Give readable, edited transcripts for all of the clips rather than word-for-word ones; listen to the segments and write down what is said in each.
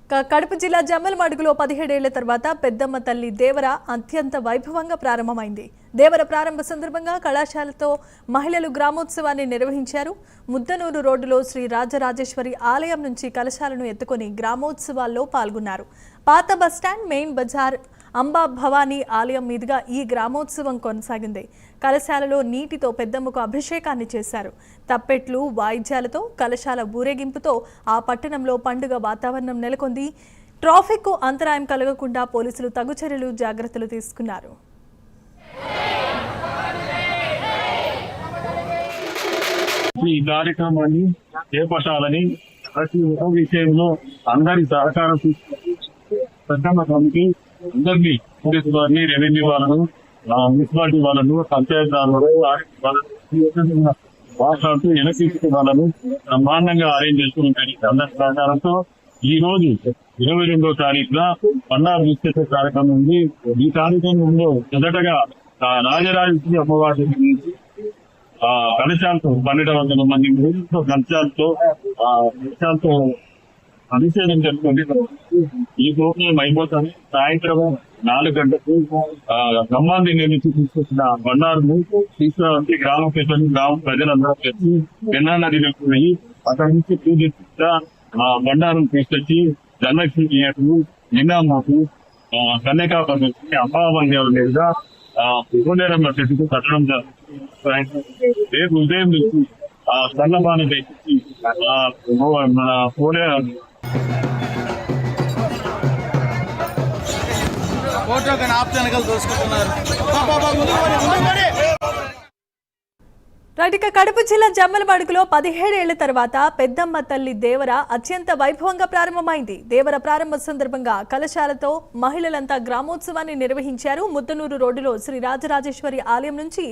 కడప జిల్లా జమ్మలమడుగులో 17 ఏళ్ల తర్వాత పెద్దమ్మ తల్లి దేవర అత్యంత వైభవంగా ప్రారంభమైంది. దేవర ప్రారంభ సందర్భంగా కళాశాలతో మహిళలు గ్రామోత్సవాన్ని నిర్వహించారు. ముద్దనూరు రోడ్డులో శ్రీ రాజరాజేశ్వరి ఆలయం నుంచి కలశాలను ఎత్తుకొని గ్రామోత్సవాల్లో పాల్గొన్నారు. పాత బస్టాండ్, మెయిన్ బజార్, అంబా భవానీ ఆలయం మీదుగా ఈ గ్రామోత్సవం కొనసాగింది. కలశాలలో నీటితో పెద్దమ్మకు అభిషేకాన్ని చేశారు. తప్పెట్లు, వాయిద్యాలతో, కలశాల ఊరేగింపుతో ఆ పట్టణంలో పండుగ వాతావరణం నెలకొంది. ట్రాఫిక్ అంతరాయం కలగకుండా పోలీసులు తగు చర్యలు, జాగ్రత్తలు తీసుకున్నారు. ఈ కార్యక్రమాన్ని చేపట్టాలని ప్రతి ఒక్క విషయంలో అందరి సహకారం పెద్దమ్మ కమిటీ అందరినీ, పోలీసు వారిని, రెవెన్యూ వాళ్ళను, మున్సిపాలిటీ వాళ్ళను, పంచాయతీ రాష్ట్రాలతో వెనక్కి వాళ్ళను బ్రహ్మాండంగా అరేంజ్ చేసుకుంటారు. అందరి సహకారంతో ఈ రోజు 22వ తారీఖున పండారు నిశ్చిత కార్యక్రమం ఉంది. ఈ కార్యక్రమంలో మొదటగా రాజరాజేశ్వరి అమ్మవారి కలశాలతో 1200 మంది కలశాలతో అభిషేకం జరుగుతుంది. ఈ ప్రోగ్రాం అయిపోతాను. సాయంత్రం 4 గంటలకు గమ్మాన్ని నిర్మించి తీసుకొచ్చిన బండారును తీసుకురావాలంటే గ్రామ పెద్దలు, గ్రామ ప్రజలందరూ కలిసి పెన్నా నదిలో పోయి అక్కడి నుంచి పూజించా బండారును తీసుకొచ్చి జన్మక్షేత్రులు, నిన్నామాకు, కన్యకాపతి, అమ్మావంగ మీదుగా ఉపనేరమ్మ చెట్టుకు కట్టడం జరుగుతుంది. రేపు ఉదయం నుంచి ఆ సన్నపాన తెచ్చి మన పోలే కడప జిల్లా జమ్మలమడుగులో 17 ఏళ్ల తర్వాత పెద్దమ్మ తల్లి దేవర అత్యంత వైభవంగా ప్రారంభమైంది. దేవర ప్రారంభ సందర్భంగా కలశాలతో మహిళలంతా గ్రామోత్సవాన్ని నిర్వహించారు. ముద్దనూరు రోడ్డులో శ్రీ రాజరాజేశ్వరి ఆలయం నుంచి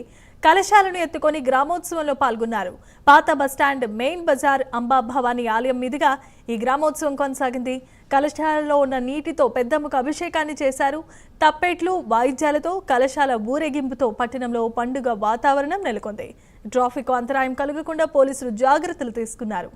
కలశాలను ఎత్తుకొని గ్రామోత్సవంలో పాల్గొన్నారు. పాత బస్టాండ్, మెయిన్ బజార్, అంబా భవానీ ఆలయం మీదుగా ఈ గ్రామోత్సవం కొనసాగింది. కలశాలలో ఉన్న నీటితో పెద్దమ్మకు అభిషేకాన్ని చేశారు. తప్పెట్లు, వాయిద్యాలతో, కలశాల ఊరేగింపుతో పట్టణంలో పండుగ వాతావరణం నెలకొంది. ట్రాఫిక్ అంతరాయం కలగకుండా పోలీసులు జాగ్రత్తలు తీసుకున్నారు.